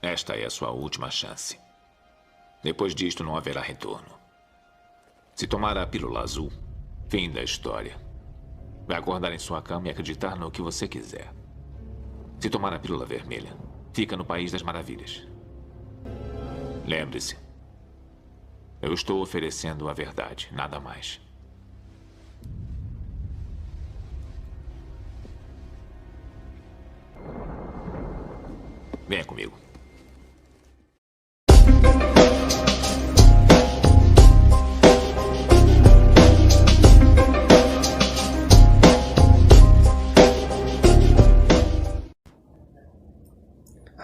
Esta é a sua última chance. Depois disto, não haverá retorno. Se tomar a pílula azul, fim da história. Vai acordar em sua cama e acreditar no que você quiser. Se tomar a pílula vermelha, fica no País das Maravilhas. Lembre-se, eu estou oferecendo a verdade, nada mais. Venha comigo.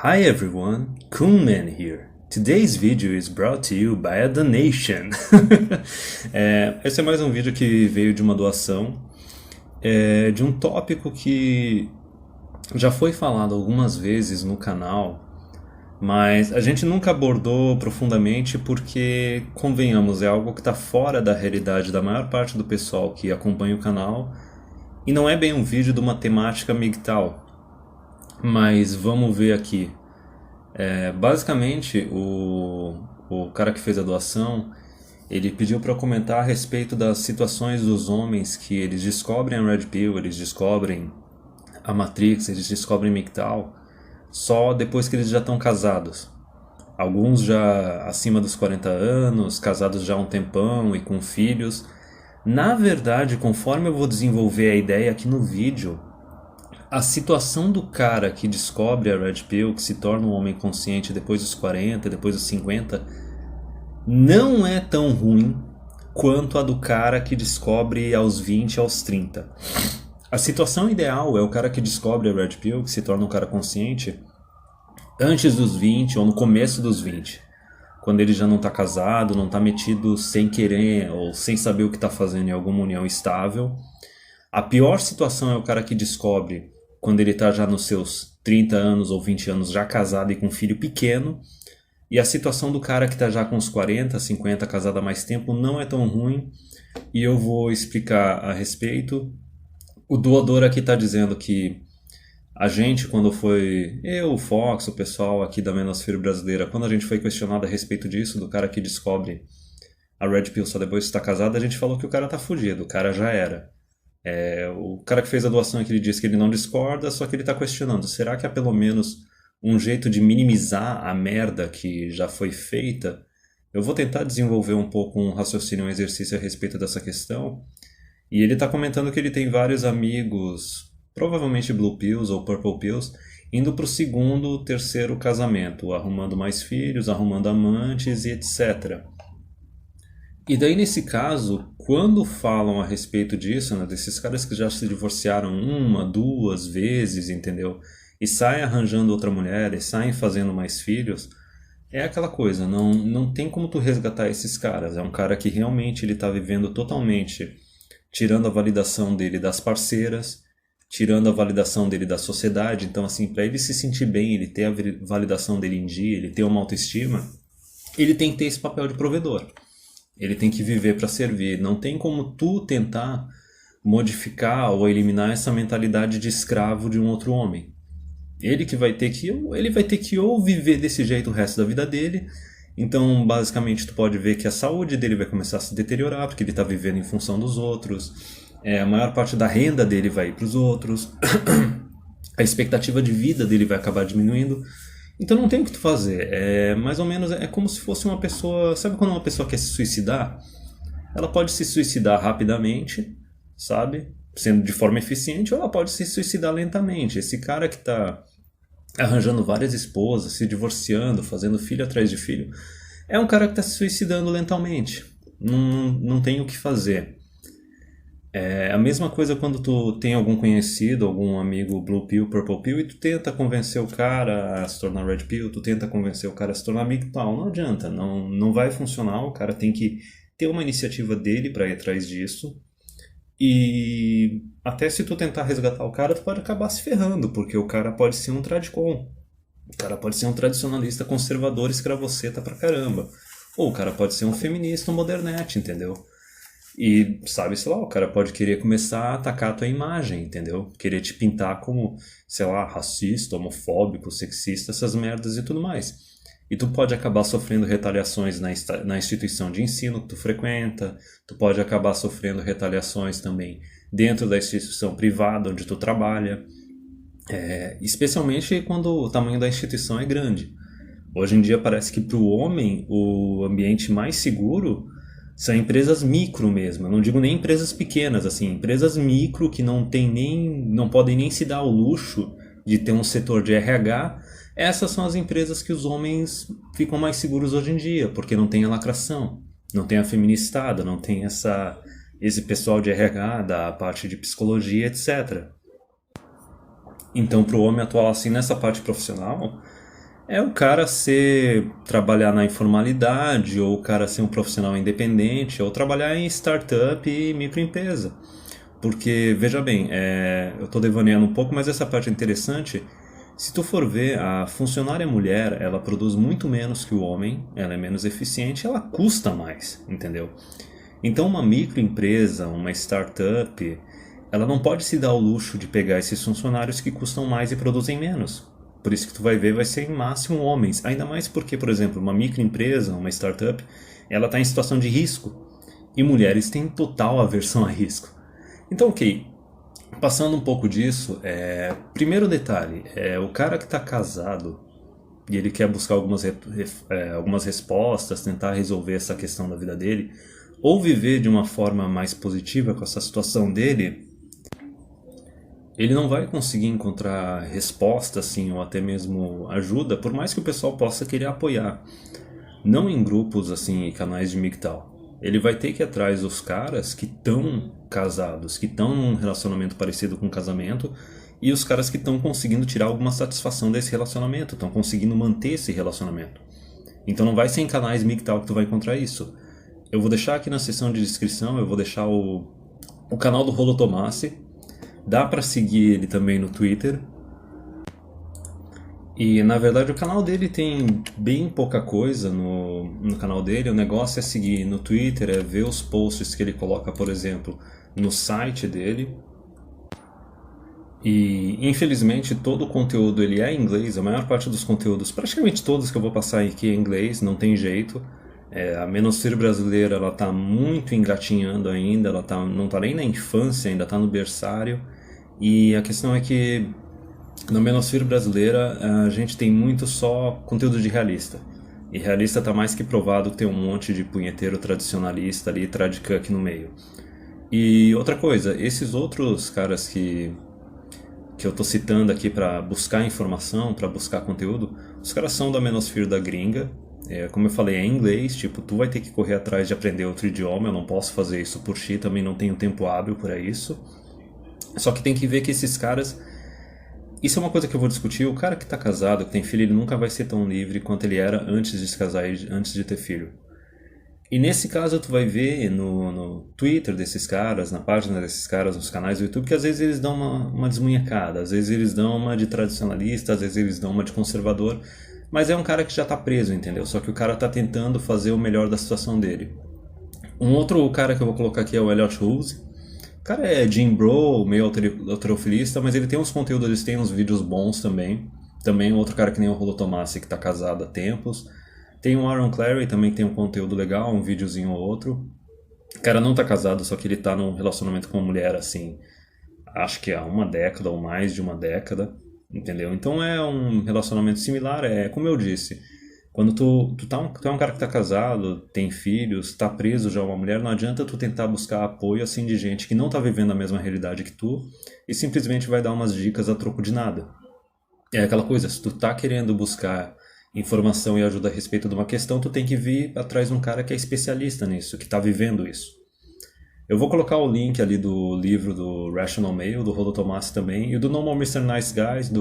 Hi everyone, Coolman here. Today's video is brought to you by a donation. Esse é mais um vídeo que veio de uma doação de um tópico que já foi falado algumas vezes no canal, mas a gente nunca abordou profundamente porque, convenhamos, é algo que está fora da realidade da maior parte do pessoal que acompanha o canal e não é bem um vídeo de uma temática MGTOW. Mas vamos ver aqui. Basicamente, o cara que fez a doação, ele pediu para eu comentar a respeito das situações dos homens que eles descobrem a Red Pill, eles descobrem a Matrix, eles descobrem MGTOW, só depois que eles já estão casados. Alguns já acima dos 40 anos, casados já há um tempão e com filhos. Na verdade, conforme eu vou desenvolver a ideia aqui no vídeo, a situação do cara que descobre a Red Pill, que se torna um homem consciente depois dos 40, depois dos 50, não é tão ruim quanto a do cara que descobre aos 20, aos 30. A situação ideal é o cara que descobre a Red Pill, que se torna um cara consciente, antes dos 20 ou no começo dos 20. Quando ele já não está casado, não está metido sem querer ou sem saber o que está fazendo em alguma união estável. A pior situação é o cara que descobre quando ele está já nos seus 30 anos ou 20 anos, já casado e com um filho pequeno. E a situação do cara que está já com uns 40, 50, casado há mais tempo, não é tão ruim. E eu vou explicar a respeito. O doador aqui está dizendo que a gente, quando foi... Eu, o Fox, o pessoal aqui da Menosfera Brasileira, quando a gente foi questionado a respeito disso, do cara que descobre a Red Pill só depois de estar casado, a gente falou que o cara tá fudido, o cara já era. O cara que fez a doação aqui, ele disse que ele não discorda, só que ele está questionando, será que há pelo menos um jeito de minimizar a merda que já foi feita? Eu vou tentar desenvolver um pouco um raciocínio, um exercício a respeito dessa questão. E ele está comentando que ele tem vários amigos, provavelmente Blue Pills ou Purple Pills, indo para o segundo, terceiro casamento, arrumando mais filhos, arrumando amantes e etc. E daí, nesse caso, quando falam a respeito disso, né, desses caras que já se divorciaram uma, duas vezes, entendeu? E saem arranjando outra mulher, e saem fazendo mais filhos, é aquela coisa, não tem como tu resgatar esses caras. É um cara que realmente ele tá vivendo totalmente, tirando a validação dele das parceiras, tirando a validação dele da sociedade. Então, assim, para ele se sentir bem, ele ter a validação dele em dia, ele ter uma autoestima, ele tem que ter esse papel de provedor. Ele tem que viver para servir. Não tem como tu tentar modificar ou eliminar essa mentalidade de escravo de um outro homem. Ele vai ter que ou viver desse jeito o resto da vida dele. Então, basicamente, tu pode ver que a saúde dele vai começar a se deteriorar, porque ele está vivendo em função dos outros. A maior parte da renda dele vai ir para os outros. A expectativa de vida dele vai acabar diminuindo. Então não tem o que tu fazer, mais ou menos é como se fosse uma pessoa, sabe quando uma pessoa quer se suicidar? Ela pode se suicidar rapidamente, sabe? Sendo de forma eficiente, ou ela pode se suicidar lentamente. Esse cara que tá arranjando várias esposas, se divorciando, fazendo filho atrás de filho, é um cara que tá se suicidando lentamente, não tem o que fazer. É a mesma coisa quando tu tem algum conhecido, algum amigo Blue Pill, Purple Pill, e tu tenta convencer o cara a se tornar Red Pill, tu tenta convencer o cara a se tornar MGTOW, não adianta, não vai funcionar, o cara tem que ter uma iniciativa dele para ir atrás disso, e até se tu tentar resgatar o cara, tu pode acabar se ferrando, porque o cara pode ser um tradicon, o cara pode ser um tradicionalista conservador escravoceta pra caramba, ou o cara pode ser um feminista, um modernete, entendeu? E sabe-se lá, o cara pode querer começar a atacar a tua imagem, entendeu? Querer te pintar como, sei lá, racista, homofóbico, sexista, essas merdas e tudo mais. E tu pode acabar sofrendo retaliações na instituição de ensino que tu frequenta, tu pode acabar sofrendo retaliações também dentro da instituição privada onde tu trabalha, especialmente quando o tamanho da instituição é grande. Hoje em dia parece que para o homem o ambiente mais seguro são empresas micro mesmo. Eu não digo nem empresas pequenas, assim, empresas micro que não podem nem se dar ao luxo de ter um setor de RH. Essas são as empresas que os homens ficam mais seguros hoje em dia, porque não tem a lacração, não tem a feministada, não tem esse pessoal de RH da parte de psicologia, etc. Então, para o homem atual assim nessa parte profissional, é o cara trabalhar na informalidade, ou o cara ser um profissional independente, ou trabalhar em startup e microempresa. Porque, veja bem, eu estou devaneando um pouco, mas essa parte é interessante. Se tu for ver, a funcionária mulher, ela produz muito menos que o homem, ela é menos eficiente, ela custa mais, entendeu? Então uma microempresa, uma startup, ela não pode se dar ao luxo de pegar esses funcionários que custam mais e produzem menos. Por isso que tu vai ver, vai ser em máximo homens. Ainda mais porque, por exemplo, uma microempresa, uma startup, ela está em situação de risco. E mulheres têm total aversão a risco. Então, ok. Passando um pouco disso, primeiro detalhe, o cara que está casado e ele quer buscar algumas respostas, tentar resolver essa questão da vida dele, ou viver de uma forma mais positiva com essa situação dele, ele não vai conseguir encontrar resposta, assim, ou até mesmo ajuda, por mais que o pessoal possa querer apoiar. Não em grupos, assim, e canais de MGTOW. Ele vai ter que ir atrás dos caras que estão casados, que estão num relacionamento parecido com um casamento, e os caras que estão conseguindo tirar alguma satisfação desse relacionamento, estão conseguindo manter esse relacionamento. Então não vai ser em canais MGTOW que tu vai encontrar isso. Eu vou deixar aqui na seção de descrição, eu vou deixar o canal do Rolo Tomassi. Dá pra seguir ele também no Twitter. E na verdade o canal dele tem bem pouca coisa no canal dele. O negócio é seguir no Twitter, é ver os posts que ele coloca, por exemplo, no site dele. E infelizmente todo o conteúdo ele é em inglês. A maior parte dos conteúdos, praticamente todos que eu vou passar aqui é em inglês, não tem jeito. A Menosphere brasileira ela está muito engatinhando ainda, não está nem na infância, ainda está no berçário. E a questão é que na Menosphere brasileira a gente tem muito só conteúdo de realista. E realista está mais que provado que tem um monte de punheteiro tradicionalista ali, tradicuck no meio. E outra coisa, esses outros caras que eu tô citando aqui para buscar informação, para buscar conteúdo, os caras são da Menosphere da gringa. Como eu falei, é em inglês, tipo, tu vai ter que correr atrás de aprender outro idioma, eu não posso fazer isso por ti, também não tenho tempo hábil para isso. Só que tem que ver que esses caras... Isso é uma coisa que eu vou discutir. O cara que tá casado, que tem filho, ele nunca vai ser tão livre quanto ele era antes de se casar e antes de ter filho. E nesse caso tu vai ver no Twitter desses caras, na página desses caras, nos canais do YouTube, que às vezes eles dão uma desmunhecada, às vezes eles dão uma de tradicionalista, às vezes eles dão uma de conservador, mas é um cara que já tá preso, entendeu? Só que o cara tá tentando fazer o melhor da situação dele. Um outro cara que eu vou colocar aqui é o Elliot Rose. O cara é Jim Bro, meio alterofilista, mas ele tem uns conteúdos, ele tem uns vídeos bons também. Também outro cara que nem o Rolo Tomassi, que tá casado há tempos. Tem o Aaron Clarey também, que tem um conteúdo legal, um videozinho ou outro. O cara não tá casado, só que ele tá num relacionamento com uma mulher, assim, acho que há uma década ou mais de uma década, entendeu? Então é um relacionamento similar, como eu disse, quando tu é um cara que tá casado, tem filhos, tá preso já a uma mulher, não adianta tu tentar buscar apoio, assim, de gente que não tá vivendo a mesma realidade que tu e simplesmente vai dar umas dicas a troco de nada. É aquela coisa, se tu tá querendo buscar informação e ajuda a respeito de uma questão, tu tem que vir atrás de um cara que é especialista nisso, que está vivendo isso. Eu vou colocar o link ali do livro do Rational Male, do Rolo Tomassi também, e do No More Mr. Nice Guys,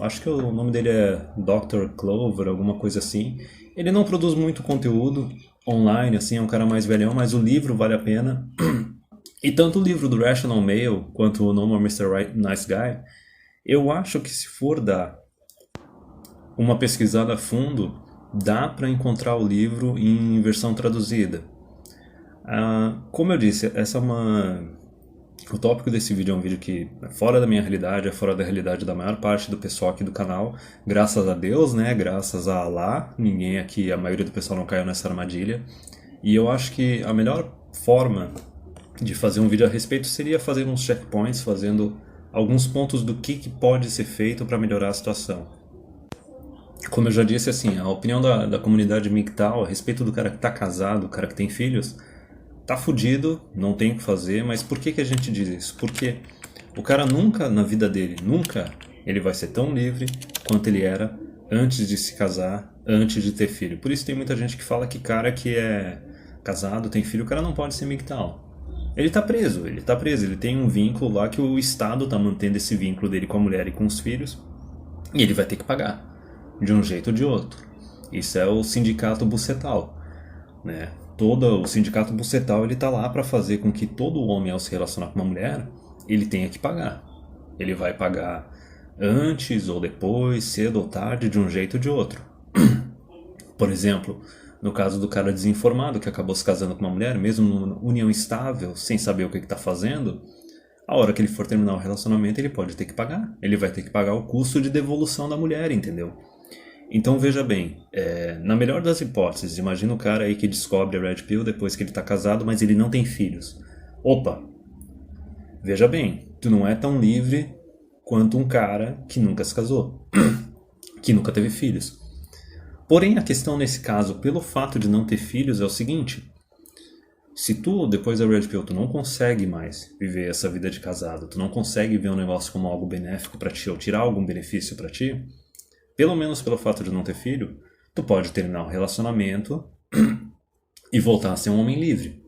acho que o nome dele é Dr. Clover, alguma coisa assim. Ele não produz muito conteúdo online, assim, é um cara mais velhão, mas o livro vale a pena. E tanto o livro do Rational Male quanto o No More Mr. Nice Guy, eu acho que se for dar uma pesquisada a fundo, dá para encontrar o livro em versão traduzida. Como eu disse, o tópico desse vídeo é um vídeo que é fora da minha realidade, é fora da realidade da maior parte do pessoal aqui do canal. Graças a Deus, né? Graças a Allah, ninguém aqui, a maioria do pessoal não caiu nessa armadilha. E eu acho que a melhor forma de fazer um vídeo a respeito seria fazer uns checkpoints, fazendo alguns pontos do que pode ser feito para melhorar a situação. Como eu já disse, assim, a opinião da comunidade MGTOW a respeito do cara que tá casado, o cara que tem filhos, tá fudido, não tem o que fazer, mas por que a gente diz isso? Porque o cara nunca, na vida dele, nunca ele vai ser tão livre quanto ele era antes de se casar, antes de ter filho. Por isso tem muita gente que fala que cara que é casado, tem filho, o cara não pode ser MGTOW. Ele tá preso, ele tem um vínculo lá que o Estado tá mantendo esse vínculo dele com a mulher e com os filhos, e ele vai ter que pagar, de um jeito ou de outro. Isso é o sindicato bucetal, né? Todo o sindicato bucetal, ele tá lá para fazer com que todo homem, ao se relacionar com uma mulher, ele tenha que pagar. Ele vai pagar antes ou depois, cedo ou tarde, de um jeito ou de outro. Por exemplo, no caso do cara desinformado que acabou se casando com uma mulher, mesmo numa união estável, sem saber o que está fazendo, a hora que ele for terminar o relacionamento, ele pode ter que pagar. Ele vai ter que pagar o custo de devolução da mulher, entendeu? Então veja bem, na melhor das hipóteses, imagina o cara aí que descobre a Red Pill depois que ele está casado, mas ele não tem filhos. Opa, veja bem, tu não é tão livre quanto um cara que nunca se casou, que nunca teve filhos. Porém, a questão nesse caso, pelo fato de não ter filhos, é o seguinte: se tu, depois da Red Pill, tu não consegue mais viver essa vida de casado, tu não consegue ver um negócio como algo benéfico para ti, ou tirar algum benefício para ti, pelo menos pelo fato de não ter filho, tu pode terminar o relacionamento e voltar a ser um homem livre.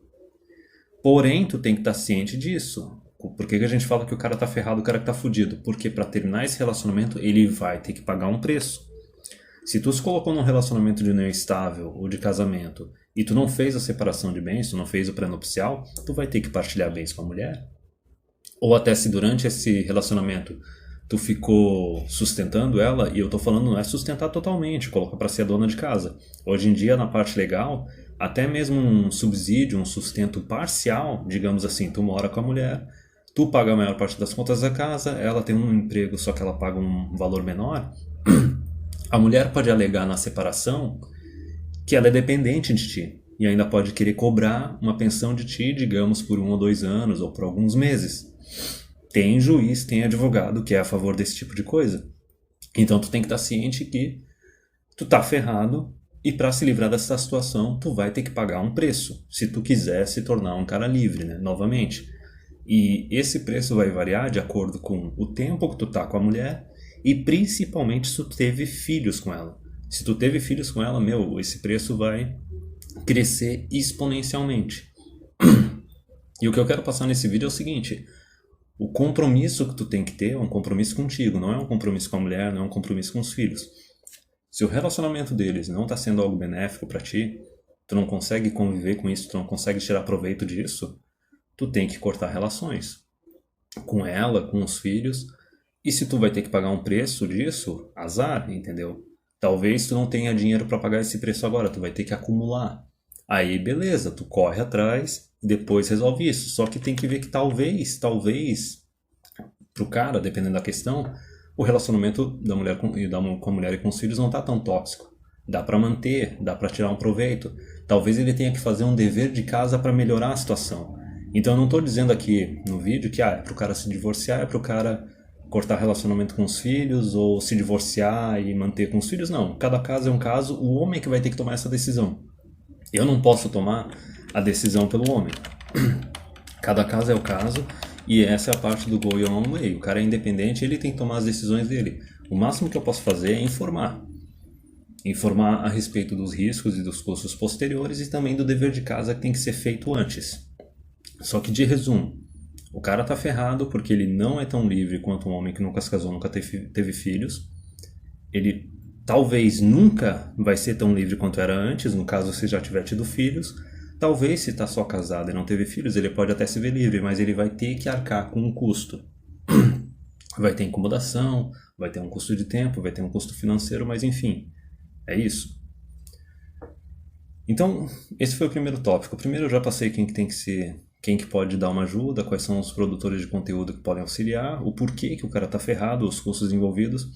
Porém, tu tem que estar ciente disso. Por que a gente fala que o cara tá ferrado, o cara que tá fudido? Porque para terminar esse relacionamento, ele vai ter que pagar um preço. Se tu se colocou num relacionamento de união estável ou de casamento e tu não fez a separação de bens, tu não fez o pré-nupcial, tu vai ter que partilhar bens com a mulher. Ou até se durante esse relacionamento tu ficou sustentando ela, e eu tô falando não é sustentar totalmente, colocar para ser a dona de casa. Hoje em dia, na parte legal, até mesmo um subsídio, um sustento parcial, digamos assim, tu mora com a mulher, tu paga a maior parte das contas da casa, ela tem um emprego, só que ela paga um valor menor, a mulher pode alegar na separação que ela é dependente de ti, e ainda pode querer cobrar uma pensão de ti, digamos, por 1 ou 2 anos, ou por alguns meses. Tem juiz, tem advogado que é a favor desse tipo de coisa. Então tu tem que estar ciente que tu tá ferrado e para se livrar dessa situação tu vai ter que pagar um preço, se tu quiser se tornar um cara livre, né? Novamente. E esse preço vai variar de acordo com o tempo que tu tá com a mulher e principalmente se tu teve filhos com ela. Se tu teve filhos com ela, esse preço vai crescer exponencialmente. E o que eu quero passar nesse vídeo é o seguinte: o compromisso que tu tem que ter é um compromisso contigo, não é um compromisso com a mulher, não é um compromisso com os filhos. Se o relacionamento deles não está sendo algo benéfico para ti, tu não consegue conviver com isso, tu não consegue tirar proveito disso, tu tem que cortar relações com ela, com os filhos. E se tu vai ter que pagar um preço disso, azar, entendeu? Talvez tu não tenha dinheiro para pagar esse preço agora, tu vai ter que acumular. Aí beleza, tu corre atrás, depois resolve isso. Só que tem que ver que talvez, pro cara, dependendo da questão, o relacionamento da mulher com a mulher e com os filhos não tá tão tóxico. Dá para manter, dá para tirar um proveito. Talvez ele tenha que fazer um dever de casa para melhorar a situação. Então eu não tô dizendo aqui no vídeo que é pro cara se divorciar, é pro cara cortar relacionamento com os filhos, ou se divorciar e manter com os filhos. Não, cada caso é um caso, o homem que vai ter que tomar essa decisão. Eu não posso tomar a decisão pelo homem. Cada caso é o caso, e essa é a parte do go your own way. O cara é independente, ele tem que tomar as decisões dele. O máximo que eu posso fazer é informar. Informar a respeito dos riscos e dos custos posteriores e também do dever de casa que tem que ser feito antes. Só que de resumo, o cara tá ferrado porque ele não é tão livre quanto um homem que nunca se casou, nunca teve filhos. Ele talvez nunca vai ser tão livre quanto era antes, no caso se já tiver tido filhos. Talvez se tá só casado e não teve filhos, ele pode até se ver livre, mas ele vai ter que arcar com um custo. Vai ter incomodação, vai ter um custo de tempo, vai ter um custo financeiro, mas enfim, é isso. Então, esse foi o primeiro tópico. Primeiro eu já passei quem que pode dar uma ajuda, quais são os produtores de conteúdo que podem auxiliar, o porquê que o cara tá ferrado, os custos envolvidos.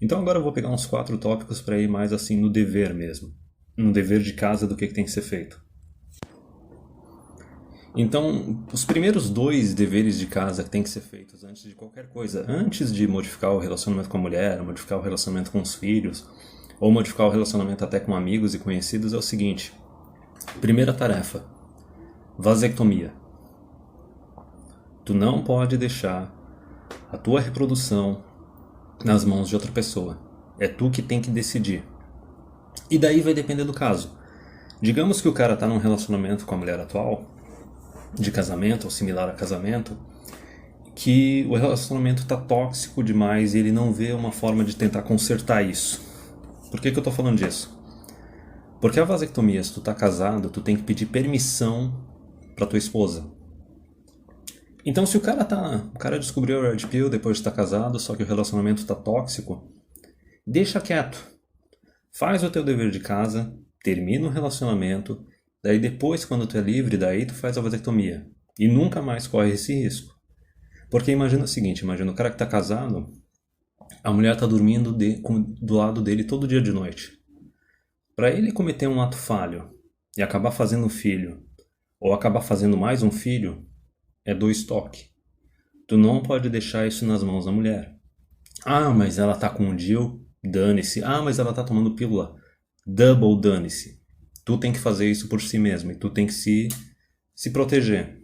Então agora eu vou pegar uns 4 tópicos para ir mais assim no dever mesmo. No dever de casa do que tem que ser feito. Então, os primeiros 2 deveres de casa que tem que ser feitos antes de qualquer coisa, antes de modificar o relacionamento com a mulher, modificar o relacionamento com os filhos, ou modificar o relacionamento até com amigos e conhecidos, é o seguinte. Primeira tarefa, vasectomia. Tu não pode deixar a tua reprodução nas mãos de outra pessoa. É tu que tem que decidir. E daí vai depender do caso. Digamos que o cara tá num relacionamento com a mulher atual, de casamento ou similar a casamento, que o relacionamento tá tóxico demais e ele não vê uma forma de tentar consertar isso. Por que eu tô falando disso? Porque a vasectomia, se tu tá casado, tu tem que pedir permissão pra tua esposa. Então se o cara descobriu o Red Pill depois de estar casado, só que o relacionamento tá tóxico, deixa quieto. Faz o teu dever de casa, termina o relacionamento, daí depois, quando tu é livre, daí tu faz a vasectomia. E nunca mais corre esse risco. Porque imagina o seguinte, imagina o cara que tá casado, a mulher tá dormindo do lado dele todo dia de noite. Para ele cometer um ato falho e acabar fazendo um filho, ou acabar fazendo mais um filho, é 2 toques. Tu não pode deixar isso nas mãos da mulher. Ah, mas ela tá com um DIU, dane-se. Ah, mas ela tá tomando pílula, double dane-se. Tu tem que fazer isso por si mesmo e tu tem que se proteger.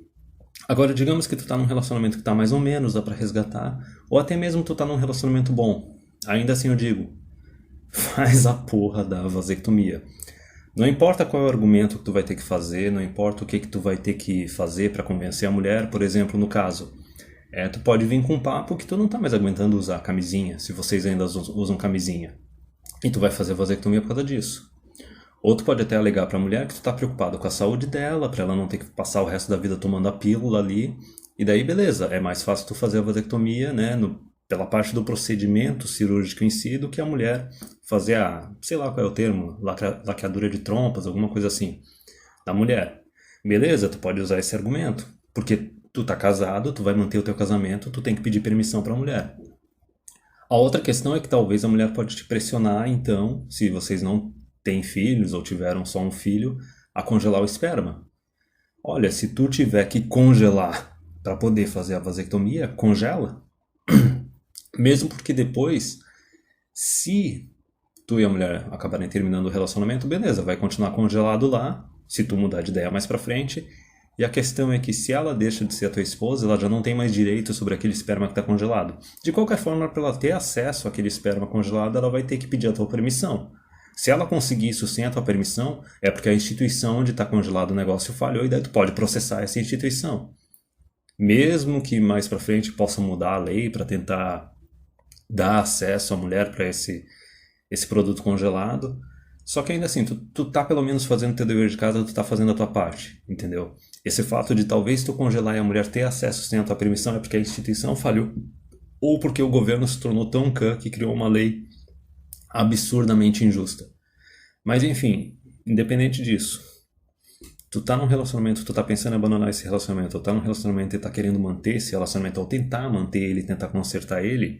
Agora, digamos que tu tá num relacionamento que tá mais ou menos, dá pra resgatar, ou até mesmo tu tá num relacionamento bom. Ainda assim eu digo, faz a porra da vasectomia. Não importa qual é o argumento que tu vai ter que fazer, não importa o que tu vai ter que fazer para convencer a mulher, por exemplo, no caso. Tu pode vir com um papo que tu não tá mais aguentando usar camisinha, se vocês ainda usam camisinha. E tu vai fazer vasectomia por causa disso. Ou tu pode até alegar pra mulher que tu tá preocupado com a saúde dela, pra ela não ter que passar o resto da vida tomando a pílula ali. E daí, beleza, é mais fácil tu fazer a vasectomia, né, pela parte do procedimento cirúrgico em si, do que a mulher fazer sei lá qual é o termo, laqueadura de trompas, alguma coisa assim, da mulher. Beleza, tu pode usar esse argumento, porque tu tá casado, tu vai manter o teu casamento, tu tem que pedir permissão pra mulher. A outra questão é que talvez a mulher pode te pressionar, então, se vocês não têm filhos ou tiveram só um filho, a congelar o esperma. Olha, se tu tiver que congelar para poder fazer a vasectomia, congela. Mesmo porque depois, se tu e a mulher acabarem terminando o relacionamento, beleza, vai continuar congelado lá, se tu mudar de ideia mais pra frente. E a questão é que se ela deixa de ser a tua esposa, ela já não tem mais direito sobre aquele esperma que está congelado. De qualquer forma, para ela ter acesso àquele esperma congelado, ela vai ter que pedir a tua permissão. Se ela conseguir isso sem a tua permissão, é porque a instituição onde está congelado o negócio falhou e daí tu pode processar essa instituição. Mesmo que mais para frente possa mudar a lei para tentar dar acesso à mulher para esse produto congelado, só que ainda assim, tu tá pelo menos fazendo teu dever de casa, tu tá fazendo a tua parte, entendeu? Esse fato de talvez tu congelar e a mulher ter acesso sem a tua permissão é porque a instituição falhou, ou porque o governo se tornou tão cã que criou uma lei absurdamente injusta. Mas enfim, independente disso, tu tá num relacionamento, tu tá pensando em abandonar esse relacionamento, ou tá num relacionamento e tá querendo manter esse relacionamento, ou tentar manter ele, tentar consertar ele,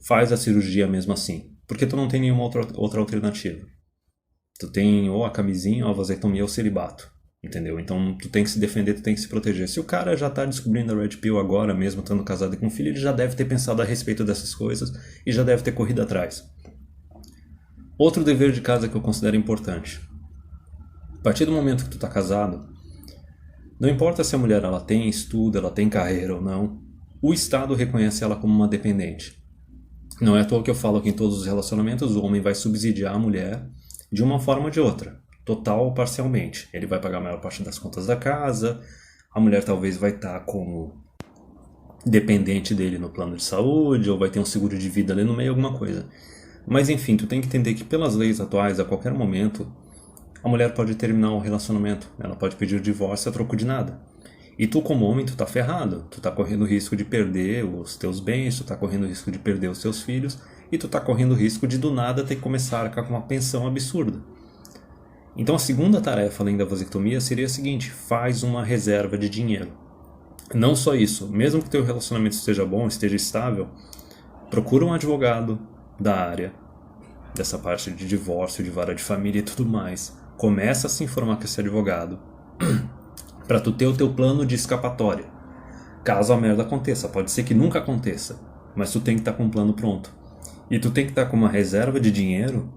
faz a cirurgia mesmo assim. Porque tu não tem nenhuma outra alternativa. Tu tem ou a camisinha, ou a vasectomia, ou o celibato. Entendeu? Então tu tem que se defender, tu tem que se proteger. Se o cara já tá descobrindo a Red Pill agora, mesmo estando casado e com filho, ele já deve ter pensado a respeito dessas coisas e já deve ter corrido atrás. Outro dever de casa que eu considero importante. A partir do momento que tu tá casado, não importa se a mulher ela tem estudo, ela tem carreira ou não, o Estado reconhece ela como uma dependente. Não é à toa que eu falo que em todos os relacionamentos o homem vai subsidiar a mulher de uma forma ou de outra, total ou parcialmente. Ele vai pagar a maior parte das contas da casa, a mulher talvez vai estar como dependente dele no plano de saúde, ou vai ter um seguro de vida ali no meio, alguma coisa. Mas enfim, tu tem que entender que pelas leis atuais, a qualquer momento, a mulher pode terminar o relacionamento, ela pode pedir o divórcio a troco de nada. E tu como homem, tu tá ferrado, tu tá correndo o risco de perder os teus bens, tu tá correndo o risco de perder os teus filhos, e tu tá correndo o risco de do nada ter que começar a arcar com uma pensão absurda. Então a segunda tarefa, além da vasectomia, seria a seguinte: faz uma reserva de dinheiro. Não só isso, mesmo que teu relacionamento esteja bom, esteja estável, procura um advogado da área, dessa parte de divórcio, de vara de família e tudo mais. Começa a se informar com esse advogado para tu ter o teu plano de escapatória. Caso a merda aconteça, pode ser que nunca aconteça, mas tu tem que estar com um plano pronto. E tu tem que estar com uma reserva de dinheiro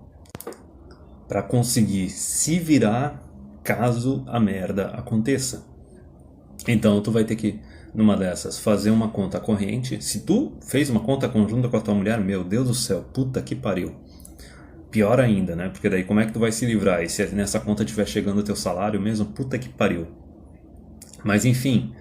para conseguir se virar caso a merda aconteça. Então tu vai ter que, numa dessas, fazer uma conta corrente. Se tu fez uma conta conjunta com a tua mulher, meu Deus do céu, puta que pariu. Pior ainda, né? Porque daí como é que tu vai se livrar? E se nessa conta estiver chegando o teu salário mesmo, puta que pariu. Mas enfim,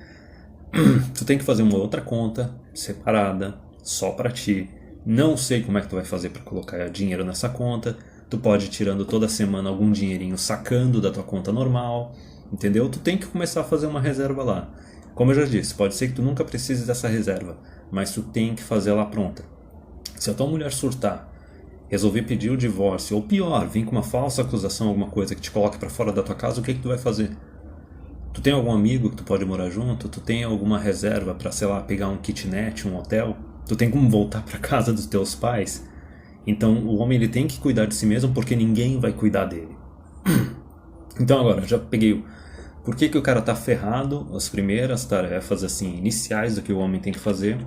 tu tem que fazer uma outra conta separada, só pra ti. Não sei como é que tu vai fazer pra colocar dinheiro nessa conta. Tu pode ir tirando toda semana algum dinheirinho sacando da tua conta normal, entendeu? Tu tem que começar a fazer uma reserva lá. Como eu já disse, pode ser que tu nunca precise dessa reserva, mas tu tem que fazer ela pronta. Se a tua mulher surtar, resolver pedir o divórcio, ou pior, vir com uma falsa acusação, alguma coisa que te coloque pra fora da tua casa, o que tu vai fazer? Tu tem algum amigo que tu pode morar junto? Tu tem alguma reserva pra, sei lá, pegar um kitnet, um hotel? Tu tem como voltar pra casa dos teus pais? Então o homem ele tem que cuidar de si mesmo porque ninguém vai cuidar dele. Então agora, já peguei o por que o cara tá ferrado, as primeiras tarefas assim iniciais do que o homem tem que fazer.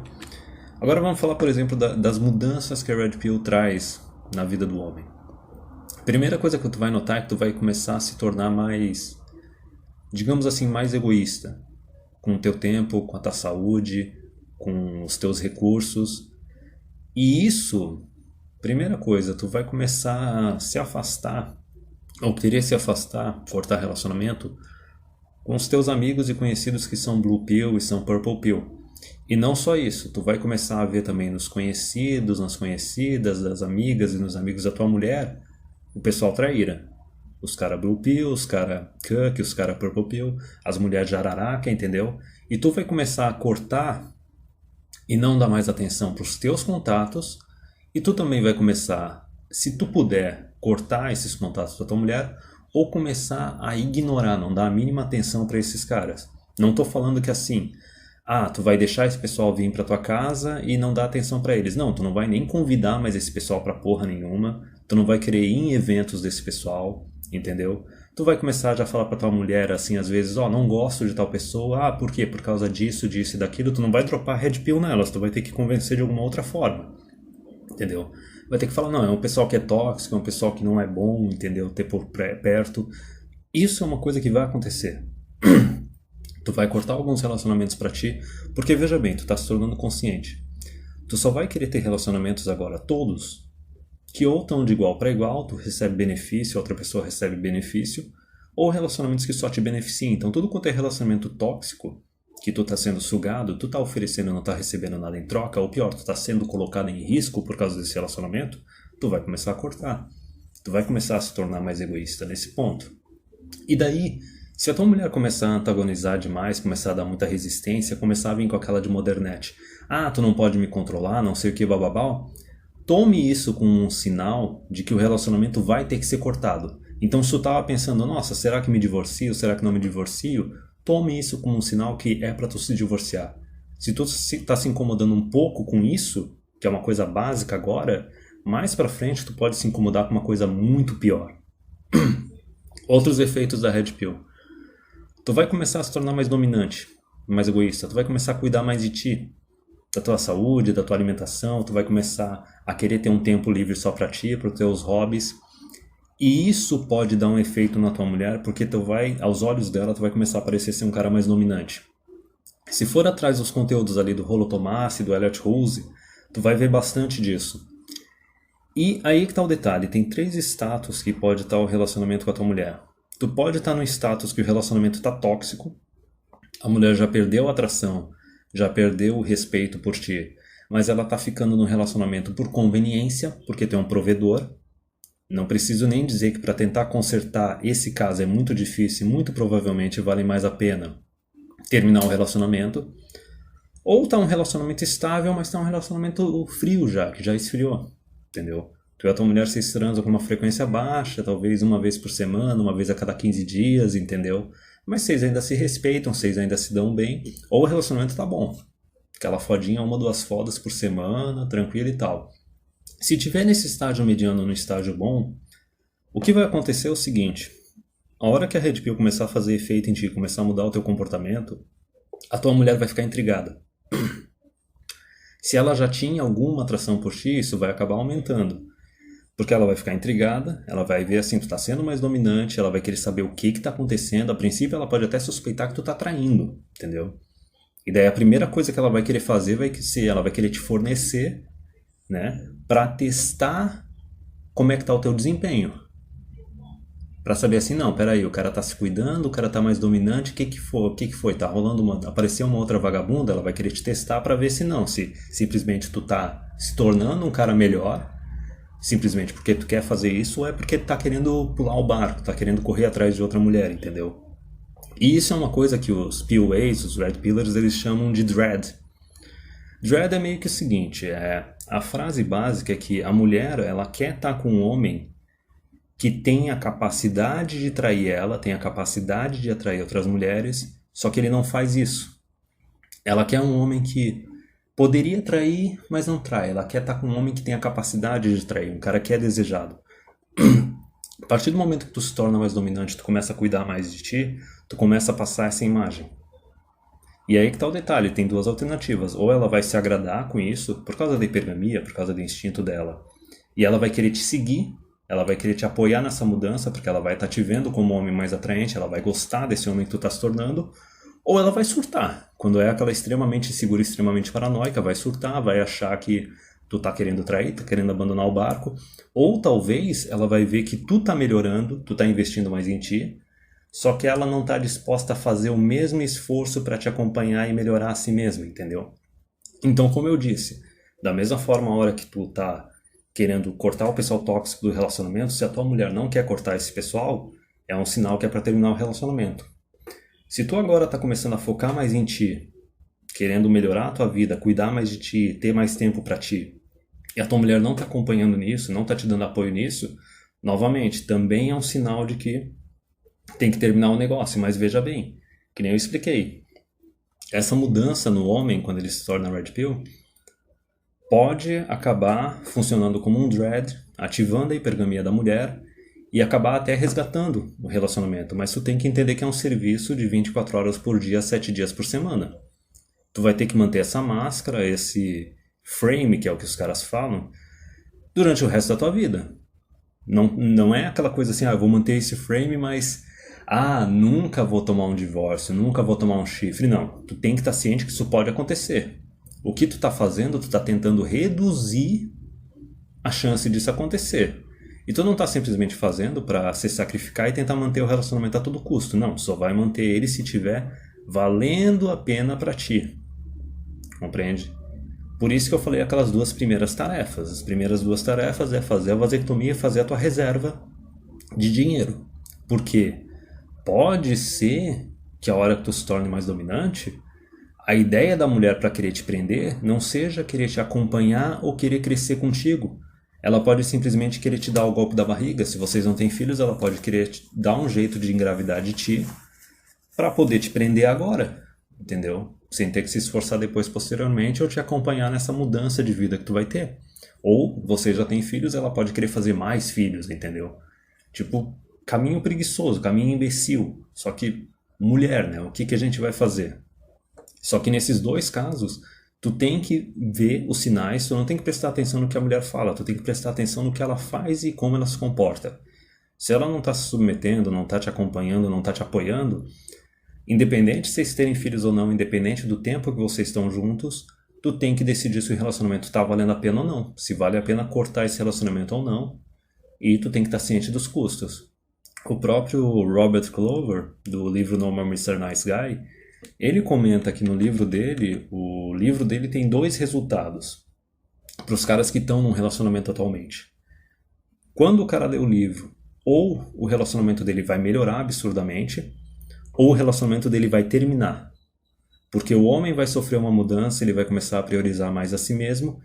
Agora vamos falar, por exemplo, das mudanças que a Red Pill traz na vida do homem. A primeira coisa que tu vai notar é que tu vai começar a se tornar mais, digamos assim, mais egoísta com o teu tempo, com a tua saúde, com os teus recursos. E isso, primeira coisa, tu vai começar a se afastar, ou querer se afastar, cortar relacionamento com os teus amigos e conhecidos que são Blue Pill e são Purple Pill. E não só isso, tu vai começar a ver também nos conhecidos, nas conhecidas, das amigas e nos amigos da tua mulher, o pessoal traíra. Os cara Blue Pill, os cara Cuck, os cara Purple Pill, as mulheres jararaca, entendeu? E tu vai começar a cortar e não dar mais atenção para os teus contatos. E tu também vai começar, se tu puder, cortar esses contatos da tua mulher ou começar a ignorar, não dar a mínima atenção para esses caras. Não tô falando que assim, tu vai deixar esse pessoal vir pra tua casa e não dar atenção pra eles. Não, tu não vai nem convidar mais esse pessoal pra porra nenhuma. Tu não vai querer ir em eventos desse pessoal, entendeu? Tu vai começar já a falar pra tua mulher assim, às vezes, não gosto de tal pessoa. Por quê? Por causa disso, disso e daquilo. Tu não vai dropar red pill nelas, tu vai ter que convencer de alguma outra forma, entendeu? Vai ter que falar, não, é um pessoal que é tóxico, é um pessoal que não é bom, entendeu? Ter por perto. Isso é uma coisa que vai acontecer. Tu vai cortar alguns relacionamentos pra ti, porque veja bem, tu tá se tornando consciente. Tu só vai querer ter relacionamentos agora, todos, que ou estão de igual para igual, tu recebe benefício, outra pessoa recebe benefício, ou relacionamentos que só te beneficiam. Então tudo quanto é relacionamento tóxico, que tu tá sendo sugado, tu tá oferecendo e não tá recebendo nada em troca, ou pior, tu tá sendo colocado em risco por causa desse relacionamento, tu vai começar a cortar. Tu vai começar a se tornar mais egoísta nesse ponto. E daí, se a tua mulher começar a antagonizar demais, começar a dar muita resistência, começar a vir com aquela de modernete, tu não pode me controlar, não sei o que, bababau, tome isso como um sinal de que o relacionamento vai ter que ser cortado. Então se tu tava pensando, nossa, será que me divorcio, será que não me divorcio? Tome isso como um sinal que é pra tu se divorciar. Se tu tá se incomodando um pouco com isso, que é uma coisa básica agora, mais pra frente tu pode se incomodar com uma coisa muito pior. Outros efeitos da Red Pill. Tu vai começar a se tornar mais dominante, mais egoísta. Tu vai começar a cuidar mais de ti, da tua saúde, da tua alimentação. Tu vai começar a querer ter um tempo livre só pra ti, pros teus hobbies. E isso pode dar um efeito na tua mulher, porque aos olhos dela, tu vai começar a parecer ser um cara mais dominante. Se for atrás dos conteúdos ali do Rollo Tomassi, do Elliot Rose, tu vai ver bastante disso. E aí que tá o detalhe, tem 3 status que pode estar o relacionamento com a tua mulher. Tu pode estar no status que o relacionamento está tóxico, a mulher já perdeu a atração, já perdeu o respeito por ti, mas ela tá ficando no relacionamento por conveniência, porque tem um provedor. Não preciso nem dizer que para tentar consertar esse caso é muito difícil e muito provavelmente vale mais a pena terminar o relacionamento. Ou tá um relacionamento estável, mas tá um relacionamento frio já, que já esfriou, entendeu? Tu e a tua mulher se transam com uma frequência baixa, talvez uma vez por semana, uma vez a cada 15 dias, entendeu? Mas vocês ainda se respeitam, vocês ainda se dão bem, ou o relacionamento tá bom. Aquela fodinha, uma, duas fodas por semana, tranquilo e tal. Se tiver nesse estágio mediano, no estágio bom, o que vai acontecer é o seguinte: a hora que a Red Pill começar a fazer efeito em ti, começar a mudar o teu comportamento, a tua mulher vai ficar intrigada. Se ela já tinha alguma atração por ti, isso vai acabar aumentando. Porque ela vai ficar intrigada, ela vai ver assim, tu tá sendo mais dominante, ela vai querer saber o que tá acontecendo. A princípio ela pode até suspeitar que tu tá traindo, entendeu? E daí a primeira coisa que ela vai querer fazer vai ser, ela vai querer te fornecer, né, pra testar como é que tá o teu desempenho. Pra saber assim, não, peraí, o cara tá se cuidando, o cara tá mais dominante, o que que foi? Tá rolando apareceu uma outra vagabunda, ela vai querer te testar pra ver se não, se simplesmente tu tá se tornando um cara melhor, simplesmente porque tu quer fazer isso, ou é porque tu tá querendo pular o barco, tá querendo correr atrás de outra mulher, entendeu? E isso é uma coisa que os POAs, os Red Pillars, eles chamam de dread. Dread é meio que o seguinte, a frase básica é que a mulher, ela quer estar com um homem que tem a capacidade de trair ela, tem a capacidade de atrair outras mulheres, só que ele não faz isso. Ela quer um homem que poderia trair, mas não trai. Ela quer estar com um homem que tem a capacidade de trair, um cara que é desejado. A partir do momento que tu se torna mais dominante, tu começa a cuidar mais de ti, tu começa a passar essa imagem. E aí que tá o detalhe, tem duas alternativas. Ou ela vai se agradar com isso, por causa da hipergamia, por causa do instinto dela, e ela vai querer te seguir, ela vai querer te apoiar nessa mudança, porque ela vai estar te vendo como um homem mais atraente, ela vai gostar desse homem que tu tá se tornando, ou ela vai surtar. Quando é aquela extremamente segura, extremamente paranoica, vai surtar, vai achar que tu tá querendo trair, tá querendo abandonar o barco, ou talvez ela vai ver que tu tá melhorando, tu tá investindo mais em ti, só que ela não tá disposta a fazer o mesmo esforço para te acompanhar e melhorar a si mesma, entendeu? Então, como eu disse, da mesma forma a hora que tu tá querendo cortar o pessoal tóxico do relacionamento, se a tua mulher não quer cortar esse pessoal, é um sinal que é para terminar o relacionamento. Se tu agora tá começando a focar mais em ti, querendo melhorar a tua vida, cuidar mais de ti, ter mais tempo para ti, e a tua mulher não tá acompanhando nisso, não tá te dando apoio nisso, novamente, também é um sinal de que tem que terminar o negócio. Mas veja bem, que nem eu expliquei, essa mudança no homem, quando ele se torna Red Pill, pode acabar funcionando como um dread, ativando a hipergamia da mulher e acabar até resgatando o relacionamento. Mas tu tem que entender que é um serviço de 24 horas por dia, 7 dias por semana. Tu vai ter que manter essa máscara, esse frame, que é o que os caras falam, durante o resto da tua vida. Não é aquela coisa assim, eu vou manter esse frame, mas nunca vou tomar um divórcio, nunca vou tomar um chifre. Não, tu tem que estar ciente que isso pode acontecer. O que tu tá fazendo, tu tá tentando reduzir a chance disso acontecer. E tu não tá simplesmente fazendo para se sacrificar e tentar manter o relacionamento a todo custo. Não, só vai manter ele se tiver valendo a pena para ti. Compreende? Por isso que eu falei aquelas duas primeiras tarefas. As primeiras duas tarefas é fazer a vasectomia e fazer a tua reserva de dinheiro. Porque pode ser que a hora que tu se torne mais dominante, a ideia da mulher para querer te prender não seja querer te acompanhar ou querer crescer contigo. Ela pode simplesmente querer te dar o golpe da barriga. Se vocês não têm filhos, ela pode querer te dar um jeito de engravidar de ti para poder te prender agora, entendeu? Sem ter que se esforçar depois posteriormente ou te acompanhar nessa mudança de vida que tu vai ter. Ou você já tem filhos, ela pode querer fazer mais filhos, entendeu? Tipo, caminho preguiçoso, caminho imbecil. Só que mulher, né? O que a gente vai fazer? Só que nesses dois casos, tu tem que ver os sinais, tu não tem que prestar atenção no que a mulher fala, tu tem que prestar atenção no que ela faz e como ela se comporta. Se ela não está se submetendo, não está te acompanhando, não está te apoiando, independente de vocês terem filhos ou não, independente do tempo que vocês estão juntos, tu tem que decidir se o relacionamento está valendo a pena ou não, se vale a pena cortar esse relacionamento ou não, e tu tem que estar ciente dos custos. O próprio Robert Clover, do livro No More Mr. Nice Guy, ele comenta que no livro dele, o livro dele tem 2 resultados para os caras que estão num relacionamento atualmente. Quando o cara lê o livro, ou o relacionamento dele vai melhorar absurdamente, ou o relacionamento dele vai terminar. Porque o homem vai sofrer uma mudança, ele vai começar a priorizar mais a si mesmo,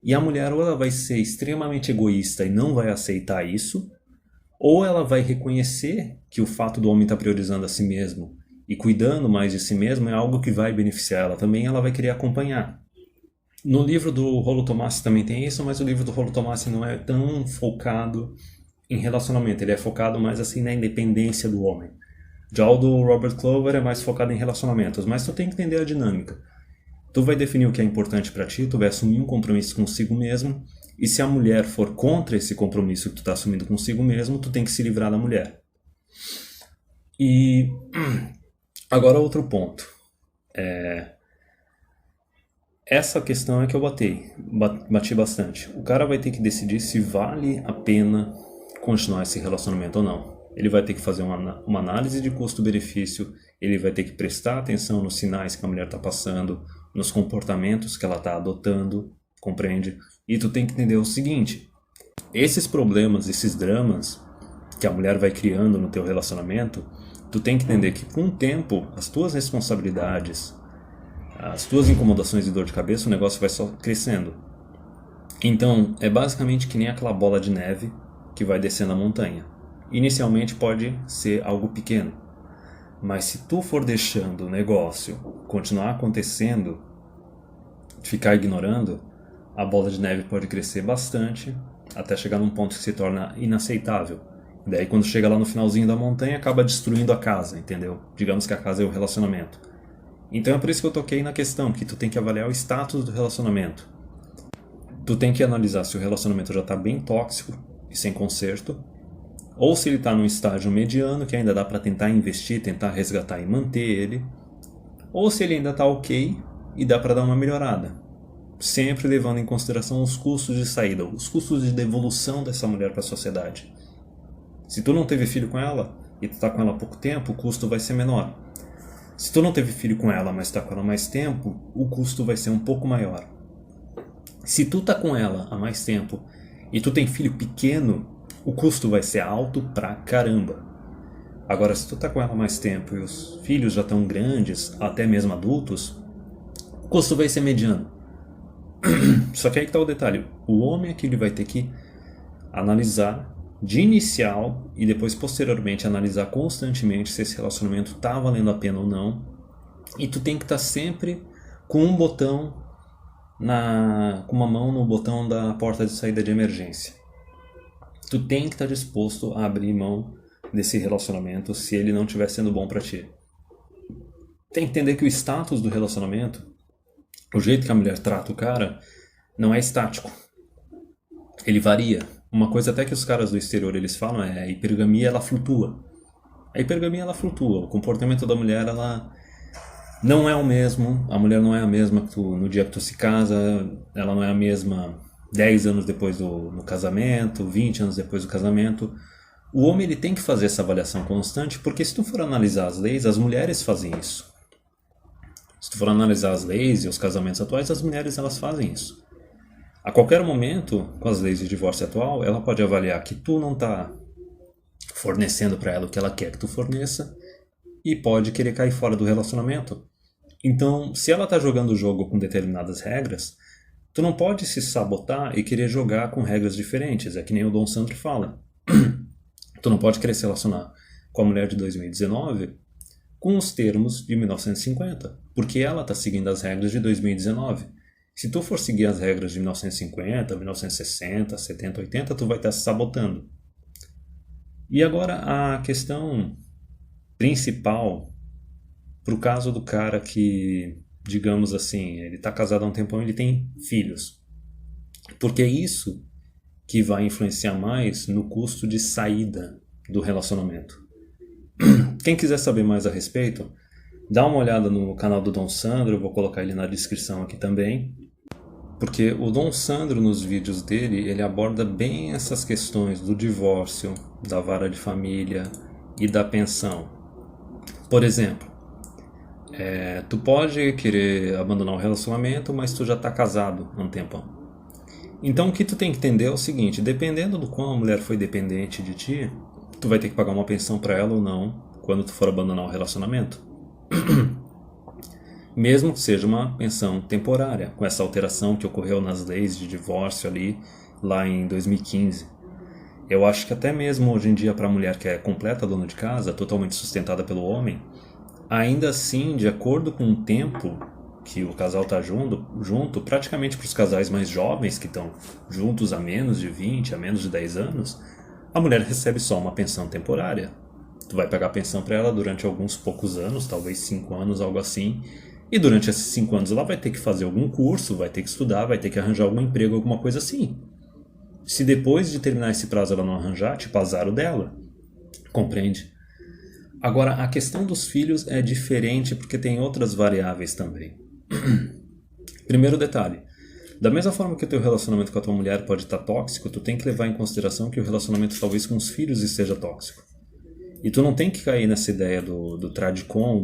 E a mulher ou ela vai ser extremamente egoísta e não vai aceitar isso, ou ela vai reconhecer que o fato do homem estar priorizando a si mesmo e cuidando mais de si mesmo é algo que vai beneficiar ela também, ela vai querer acompanhar. No livro do Rollo Tomassi também tem isso, mas o livro do Rollo Tomassi não é tão focado em relacionamento, ele é focado mais assim na independência do homem. Já o do Robert Clover é mais focado em relacionamentos, mas tu tem que entender a dinâmica. Tu vai definir o que é importante para ti, tu vai assumir um compromisso consigo mesmo, e se a mulher for contra esse compromisso que tu está assumindo consigo mesmo, tu tem que se livrar da mulher. E agora outro ponto. Essa questão é que eu bati bastante. O cara vai ter que decidir se vale a pena continuar esse relacionamento ou não. Ele vai ter que fazer uma análise de custo-benefício, ele vai ter que prestar atenção nos sinais que a mulher está passando, nos comportamentos que ela está adotando, compreende? E tu tem que entender o seguinte, esses problemas, esses dramas que a mulher vai criando no teu relacionamento, tu tem que entender que com o tempo, as tuas responsabilidades, as tuas incomodações e dor de cabeça, o negócio vai só crescendo. Então, é basicamente que nem aquela bola de neve que vai descendo a montanha. Inicialmente pode ser algo pequeno, mas se tu for deixando o negócio continuar acontecendo, ficar ignorando, a bola de neve pode crescer bastante até chegar num ponto que se torna inaceitável. Daí quando chega lá no finalzinho da montanha acaba destruindo a casa, entendeu? Digamos que a casa é o relacionamento. Então é por isso que eu toquei na questão que tu tem que avaliar o status do relacionamento. Tu tem que analisar se o relacionamento já está bem tóxico e sem conserto, ou se ele está num estágio mediano que ainda dá para tentar investir, tentar resgatar e manter ele, ou se ele ainda está ok e dá para dar uma melhorada. Sempre levando em consideração os custos de saída, os custos de devolução dessa mulher para a sociedade. Se tu não teve filho com ela e tu está com ela há pouco tempo, o custo vai ser menor. Se tu não teve filho com ela, mas está com ela há mais tempo, o custo vai ser um pouco maior. Se tu tá com ela há mais tempo e tu tem filho pequeno, o custo vai ser alto pra caramba. Agora, se tu tá com ela há mais tempo e os filhos já estão grandes, até mesmo adultos, o custo vai ser mediano. Só que aí que tá o detalhe. O homem é que ele vai ter que analisar de inicial e depois posteriormente analisar constantemente se esse relacionamento tá valendo a pena ou não. E tu tem que estar sempre com um botão com uma mão no botão da porta de saída de emergência. Tu tem que estar disposto a abrir mão desse relacionamento se ele não estiver sendo bom para ti. Tem que entender que o status do relacionamento, o jeito que a mulher trata o cara, não é estático. Ele varia. Uma coisa até que os caras do exterior eles falam é a hipergamia, ela flutua. A hipergamia ela flutua. O comportamento da mulher ela não é o mesmo. A mulher não é a mesma que no dia que tu se casa. Ela não é a mesma 10 anos depois no casamento, 20 anos depois do casamento. O homem ele tem que fazer essa avaliação constante, porque se tu for analisar as leis, as mulheres fazem isso. Se tu for analisar as leis e os casamentos atuais, as mulheres elas fazem isso. A qualquer momento, com as leis de divórcio atual, ela pode avaliar que tu não está fornecendo para ela o que ela quer que tu forneça e pode querer cair fora do relacionamento. Então, se ela está jogando o jogo com determinadas regras, tu não pode se sabotar e querer jogar com regras diferentes. É que nem o Dom Sandro fala. Tu não pode querer se relacionar com a mulher de 2019 com os termos de 1950, porque ela está seguindo as regras de 2019. Se tu for seguir as regras de 1950, 1960, 70, 80, tu vai estar se sabotando. E agora a questão principal para o caso do cara que, digamos assim, ele está casado há um tempão e ele tem filhos. Porque é isso que vai influenciar mais no custo de saída do relacionamento. Quem quiser saber mais a respeito, dá uma olhada no canal do Dom Sandro, eu vou colocar ele na descrição aqui também. Porque o Dom Sandro, nos vídeos dele, ele aborda bem essas questões do divórcio, da vara de família e da pensão. Por exemplo, tu pode querer abandonar o relacionamento, mas tu já está casado há um tempão. Então o que tu tem que entender é o seguinte, dependendo do quão a mulher foi dependente de ti, tu vai ter que pagar uma pensão para ela ou não quando tu for abandonar o relacionamento. mesmo que seja uma pensão temporária, com essa alteração que ocorreu nas leis de divórcio ali, lá em 2015. Eu acho que até mesmo hoje em dia para a mulher que é completa dona de casa, totalmente sustentada pelo homem, ainda assim, de acordo com o tempo que o casal está junto, praticamente para os casais mais jovens que estão juntos há menos de 20, há menos de 10 anos, a mulher recebe só uma pensão temporária. Tu vai pagar a pensão para ela durante alguns poucos anos, talvez 5 anos, algo assim, e durante esses 5 anos ela vai ter que fazer algum curso, vai ter que estudar, vai ter que arranjar algum emprego, alguma coisa assim. Se depois de terminar esse prazo ela não arranjar, tipo, azar o dela. Compreende? Agora, a questão dos filhos é diferente porque tem outras variáveis também. Primeiro detalhe. Da mesma forma que o teu relacionamento com a tua mulher pode estar tóxico, tu tem que levar em consideração que o relacionamento talvez com os filhos esteja tóxico. E tu não tem que cair nessa ideia do tradicon,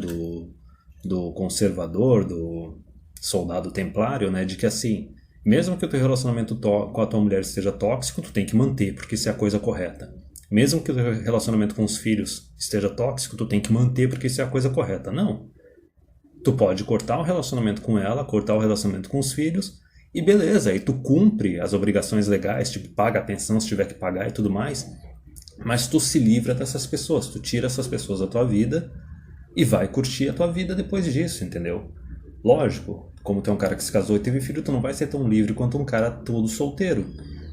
do conservador, do soldado templário, né? De que assim, mesmo que o teu relacionamento com a tua mulher esteja tóxico, tu tem que manter, porque isso é a coisa correta. Mesmo que o teu relacionamento com os filhos esteja tóxico, tu tem que manter, porque isso é a coisa correta. Não. Tu pode cortar o relacionamento com ela, cortar o relacionamento com os filhos, e beleza, aí tu cumpre as obrigações legais, tipo, paga a pensão se tiver que pagar e tudo mais, mas tu se livra dessas pessoas, tu tira essas pessoas da tua vida e vai curtir a tua vida depois disso, entendeu? Lógico, como tu é um cara que se casou e teve filho, tu não vai ser tão livre quanto um cara todo solteiro,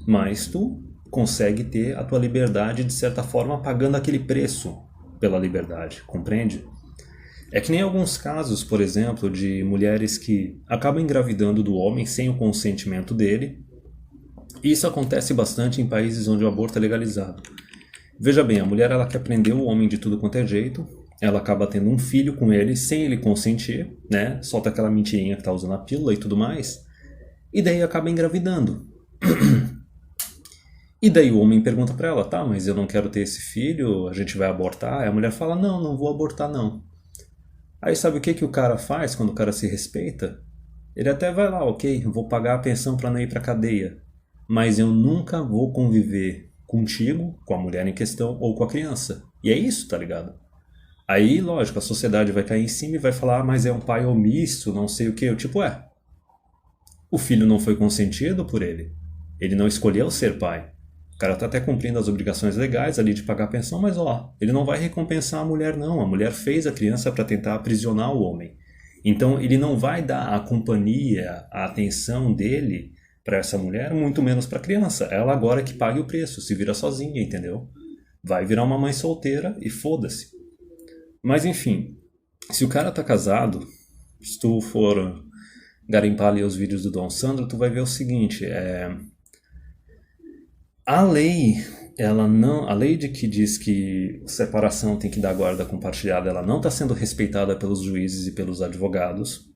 mas tu consegue ter a tua liberdade de certa forma pagando aquele preço pela liberdade, compreende? É que nem alguns casos, por exemplo, de mulheres que acabam engravidando do homem sem o consentimento dele. E isso acontece bastante em países onde o aborto é legalizado. Veja bem, a mulher ela quer prender o homem de tudo quanto é jeito, ela acaba tendo um filho com ele sem ele consentir, né? Solta aquela mentirinha que tá usando a pílula e tudo mais, e daí acaba engravidando. E daí o homem pergunta pra ela, tá, mas eu não quero ter esse filho, a gente vai abortar? Aí a mulher fala, não, não vou abortar não. Aí sabe o que o cara faz quando o cara se respeita? Ele até vai lá, ok, vou pagar a pensão pra não ir pra cadeia, mas eu nunca vou conviver contigo, com a mulher em questão ou com a criança. E é isso, tá ligado? Aí, lógico, a sociedade vai cair em cima e vai falar, mas é um pai omisso, não sei o que. Eu, tipo, o filho não foi consentido por ele. Ele não escolheu ser pai. O cara tá até cumprindo as obrigações legais ali de pagar a pensão, mas ele não vai recompensar a mulher não. A mulher fez a criança para tentar aprisionar o homem. Então ele não vai dar a companhia, a atenção dele para essa mulher, muito menos para a criança. Ela agora que pague o preço, se vira sozinha, entendeu? Vai virar uma mãe solteira e foda-se. Mas enfim, se o cara tá casado, se tu for garimpar ali os vídeos do Dom Sandro, tu vai ver o seguinte, a lei, a lei de que diz que separação tem que dar guarda compartilhada, ela não está sendo respeitada pelos juízes e pelos advogados.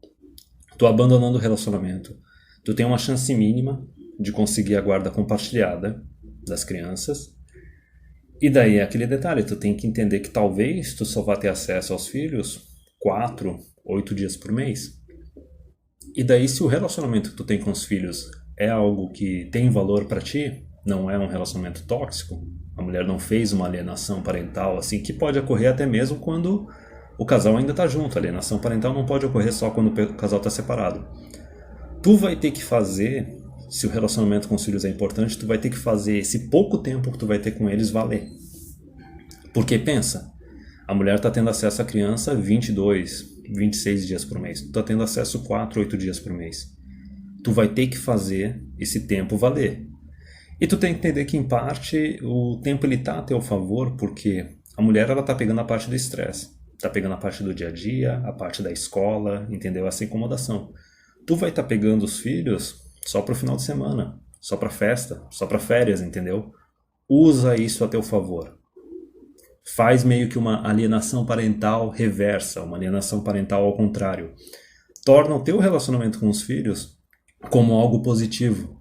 Tu abandonando o relacionamento, tu tem uma chance mínima de conseguir a guarda compartilhada das crianças. E daí é aquele detalhe, tu tem que entender que talvez tu só vá ter acesso aos filhos 4, 8 dias por mês. E daí se o relacionamento que tu tem com os filhos é algo que tem valor para ti, não é um relacionamento tóxico, a mulher não fez uma alienação parental, assim, que pode ocorrer até mesmo quando o casal ainda está junto. A alienação parental não pode ocorrer só quando o casal está separado. Tu vai ter que fazer, se o relacionamento com os filhos é importante, tu vai ter que fazer esse pouco tempo que tu vai ter com eles valer. Porque pensa, a mulher está tendo acesso à criança 22, 26 dias por mês. Tu está tendo acesso 4, 8 dias por mês. Tu vai ter que fazer esse tempo valer. E tu tem que entender que, em parte, o tempo ele tá a teu favor, porque a mulher ela tá pegando a parte do estresse, tá pegando a parte do dia a dia, a parte da escola, entendeu? Essa incomodação. Tu vai estar pegando os filhos só pro final de semana, só pra festa, só pra férias, entendeu? Usa isso a teu favor. Faz meio que uma alienação parental reversa, uma alienação parental ao contrário. Torna o teu relacionamento com os filhos como algo positivo.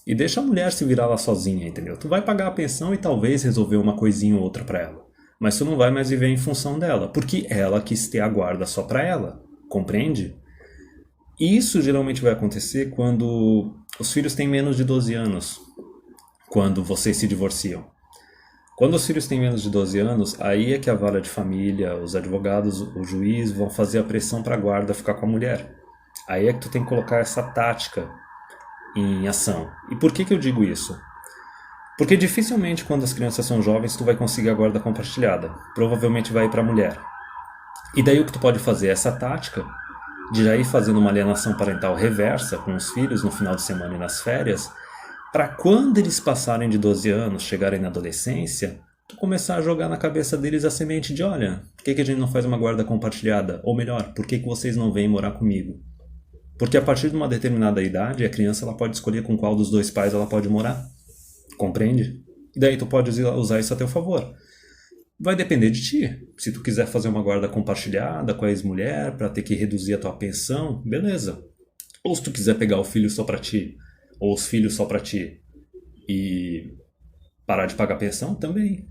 E deixa a mulher se virar lá sozinha, entendeu? Tu vai pagar a pensão e talvez resolver uma coisinha ou outra pra ela. Mas tu não vai mais viver em função dela, porque ela quis ter a guarda só pra ela. Compreende? E isso geralmente vai acontecer quando os filhos têm menos de 12 anos. Quando vocês se divorciam. Quando os filhos têm menos de 12 anos, aí é que a vara de família, os advogados, o juiz vão fazer a pressão para a guarda ficar com a mulher. Aí é que tu tem que colocar essa tática em ação. E por que eu digo isso? Porque dificilmente quando as crianças são jovens tu vai conseguir a guarda compartilhada. Provavelmente vai ir para a mulher. E daí o que tu pode fazer é essa tática de já ir fazendo uma alienação parental reversa com os filhos no final de semana e nas férias, para quando eles passarem de 12 anos, chegarem na adolescência, tu começar a jogar na cabeça deles a semente de, olha, por que a gente não faz uma guarda compartilhada? Ou melhor, por que vocês não vêm morar comigo? Porque a partir de uma determinada idade, a criança ela pode escolher com qual dos dois pais ela pode morar. Compreende? E daí tu pode usar isso a teu favor. Vai depender de ti. Se tu quiser fazer uma guarda compartilhada com a ex-mulher para ter que reduzir a tua pensão, beleza. Ou se tu quiser pegar o filho só para ti, ou os filhos só para ti, e parar de pagar pensão, também.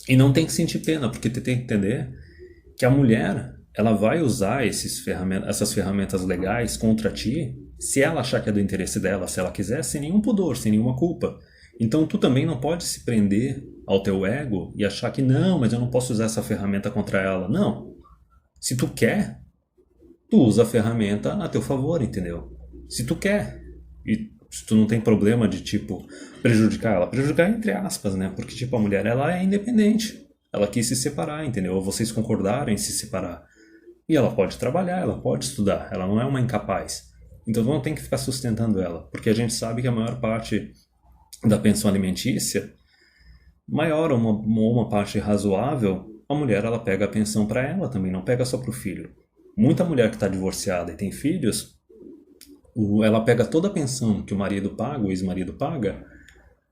E não tem que sentir pena, porque tu tem que entender que a mulher ela vai usar essas ferramentas legais contra ti se ela achar que é do interesse dela, se ela quiser, sem nenhum pudor, sem nenhuma culpa. Então tu também não pode se prender ao teu ego e achar que não, mas eu não posso usar essa ferramenta contra ela. Não. Se tu quer, tu usa a ferramenta a teu favor, entendeu? Se tu quer. E se tu não tem problema de, tipo, prejudicar ela. Prejudicar entre aspas, né? Porque, tipo, a mulher, ela é independente. Ela quis se separar, entendeu? Ou vocês concordaram em se separar. E ela pode trabalhar, ela pode estudar. Ela não é uma incapaz. Então não tem que ficar sustentando ela. Porque a gente sabe que a maior parte da pensão alimentícia, maior ou uma parte razoável, a mulher ela pega a pensão para ela também, não pega só para o filho. Muita mulher que está divorciada e tem filhos, ela pega toda a pensão que o marido paga, o ex-marido paga,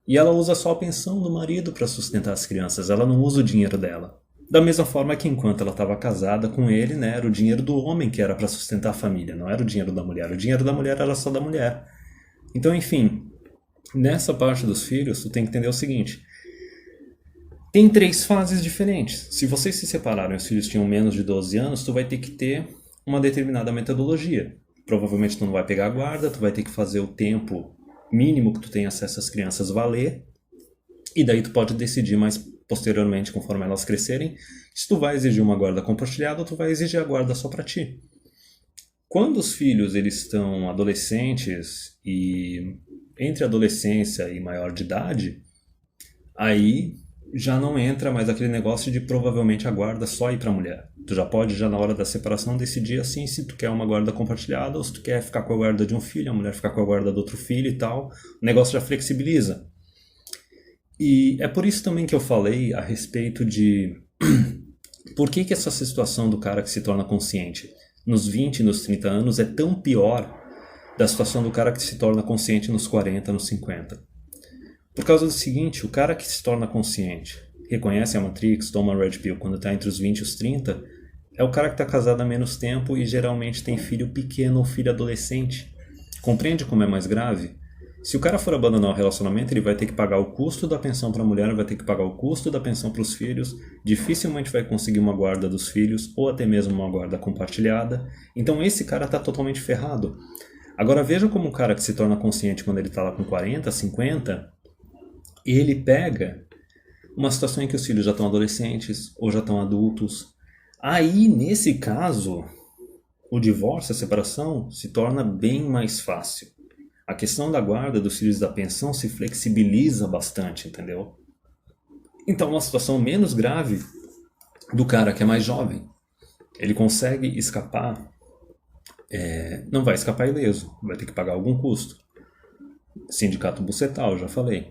e ela usa só a pensão do marido para sustentar as crianças, ela não usa o dinheiro dela. Da mesma forma que enquanto ela estava casada com ele, né, era o dinheiro do homem que era para sustentar a família, não era o dinheiro da mulher. O dinheiro da mulher era só da mulher. Então, enfim, nessa parte dos filhos, tu tem que entender o seguinte. Tem 3 fases diferentes. Se vocês se separaram e os filhos tinham menos de 12 anos, tu vai ter que ter uma determinada metodologia. Provavelmente tu não vai pegar a guarda, tu vai ter que fazer o tempo mínimo que tu tem acesso às crianças valer. E daí tu pode decidir mais posteriormente, conforme elas crescerem, se tu vai exigir uma guarda compartilhada ou tu vai exigir a guarda só para ti. Quando os filhos eles estão adolescentes e entre adolescência e maior de idade, aí já não entra mais aquele negócio de provavelmente a guarda só ir para a mulher. Tu já pode, já na hora da separação, decidir assim se tu quer uma guarda compartilhada ou se tu quer ficar com a guarda de um filho, a mulher ficar com a guarda do outro filho e tal. O negócio já flexibiliza. E é por isso também que eu falei a respeito de por que essa situação do cara que se torna consciente nos 20 e nos 30 anos é tão pior da situação do cara que se torna consciente nos 40, nos 50. Por causa do seguinte, o cara que se torna consciente, reconhece a Matrix, toma a Red Pill quando está entre os 20 e os 30, é o cara que está casado há menos tempo e geralmente tem filho pequeno ou filho adolescente. Compreende como é mais grave? Se o cara for abandonar o relacionamento, ele vai ter que pagar o custo da pensão para a mulher, vai ter que pagar o custo da pensão para os filhos, dificilmente vai conseguir uma guarda dos filhos ou até mesmo uma guarda compartilhada. Então esse cara está totalmente ferrado. Agora veja como o cara que se torna consciente quando ele está lá com 40, 50, ele pega uma situação em que os filhos já estão adolescentes ou já estão adultos. Aí, nesse caso, o divórcio, a separação, se torna bem mais fácil. A questão da guarda dos filhos da pensão se flexibiliza bastante, entendeu? Então, uma situação menos grave do cara que é mais jovem. Ele consegue escapar, não vai escapar ileso, vai ter que pagar algum custo. Sindicato bucetal, já falei.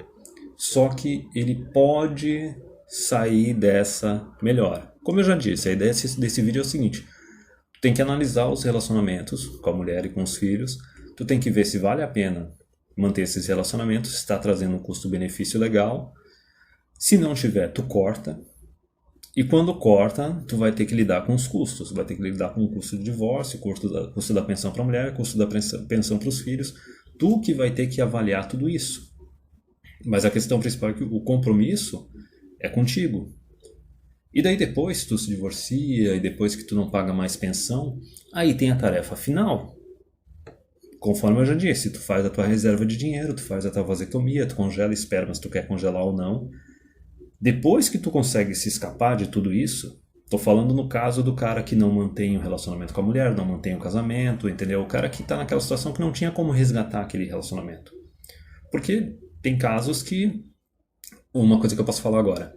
Só que ele pode sair dessa melhor. Como eu já disse, a ideia desse vídeo é o seguinte. Tu tem que analisar os relacionamentos com a mulher e com os filhos. Tu tem que ver se vale a pena manter esses relacionamentos, se está trazendo um custo-benefício legal. Se não tiver, tu corta. E quando corta, tu vai ter que lidar com os custos. Vai ter que lidar com o custo de divórcio, custo da pensão para a mulher, custo da pensão para os filhos. Tu que vai ter que avaliar tudo isso. Mas a questão principal é que o compromisso é contigo. E daí depois que tu se divorcia e depois que tu não paga mais pensão, aí tem a tarefa final. Conforme eu já disse, tu faz a tua reserva de dinheiro, tu faz a tua vasectomia, tu congela esperma se tu quer congelar ou não. Depois que tu consegue se escapar de tudo isso, tô falando no caso do cara que não mantém o relacionamento com a mulher, não mantém o casamento, entendeu? O cara que tá naquela situação que não tinha como resgatar aquele relacionamento. Porque tem casos que, uma coisa que eu posso falar agora,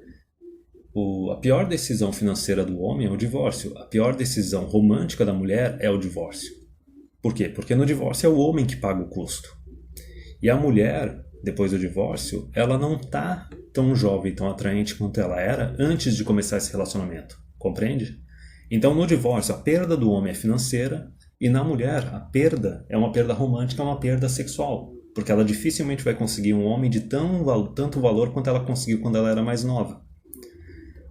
a pior decisão financeira do homem é o divórcio, a pior decisão romântica da mulher é o divórcio. Por quê? Porque no divórcio é o homem que paga o custo. E a mulher, depois do divórcio, ela não tá tão jovem, tão atraente quanto ela era antes de começar esse relacionamento. Compreende? Então, no divórcio, a perda do homem é financeira e na mulher, a perda é uma perda romântica, é uma perda sexual. Porque ela dificilmente vai conseguir um homem de tanto valor quanto ela conseguiu quando ela era mais nova.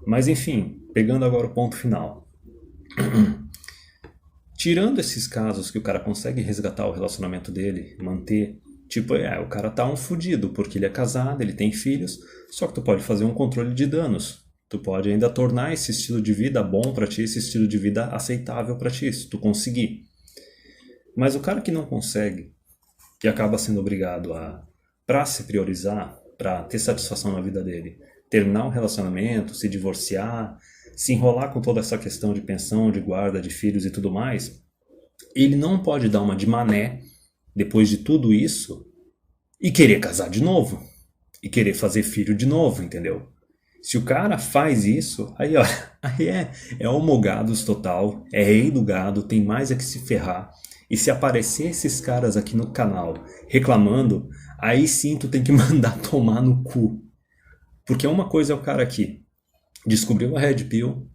Mas, enfim, pegando agora o ponto final. Tirando esses casos que o cara consegue resgatar o relacionamento dele, manter, tipo, o cara tá um fudido, porque ele é casado, ele tem filhos, só que tu pode fazer um controle de danos. Tu pode ainda tornar esse estilo de vida bom pra ti, esse estilo de vida aceitável pra ti, se tu conseguir. Mas o cara que não consegue, que acaba sendo obrigado pra se priorizar, pra ter satisfação na vida dele, terminar um relacionamento, se divorciar, se enrolar com toda essa questão de pensão, de guarda, de filhos e tudo mais, ele não pode dar uma de mané depois de tudo isso e querer casar de novo. E querer fazer filho de novo, entendeu? Se o cara faz isso, aí ó, aí é homogados total, é rei do gado, tem mais é que se ferrar. E se aparecer esses caras aqui no canal reclamando, aí sim tu tem que mandar tomar no cu. Porque uma coisa é o cara aqui descobriu a Red Pill,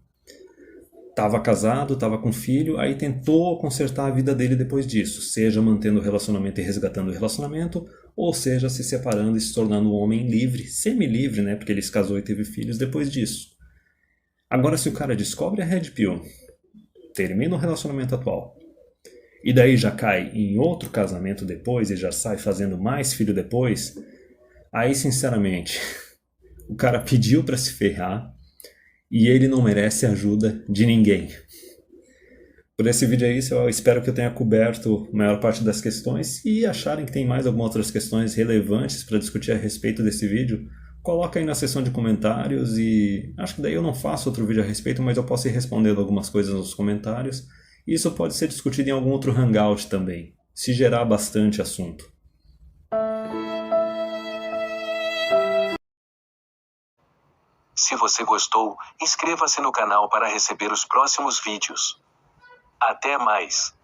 tava casado, tava com filho, aí tentou consertar a vida dele depois disso, seja mantendo o relacionamento e resgatando o relacionamento, ou seja se separando e se tornando um homem livre, semi-livre, né, porque ele se casou e teve filhos depois disso. Agora, se o cara descobre a Red Pill, termina o relacionamento atual, e daí já cai em outro casamento depois e já sai fazendo mais filho depois, aí sinceramente, o cara pediu pra se ferrar, e ele não merece ajuda de ninguém. Por esse vídeo é isso, eu espero que eu tenha coberto a maior parte das questões. E acharem que tem mais algumas outras questões relevantes para discutir a respeito desse vídeo, coloca aí na seção de comentários e acho que daí eu não faço outro vídeo a respeito, mas eu posso ir respondendo algumas coisas nos comentários. E isso pode ser discutido em algum outro hangout também, se gerar bastante assunto. Se você gostou, inscreva-se no canal para receber os próximos vídeos. Até mais!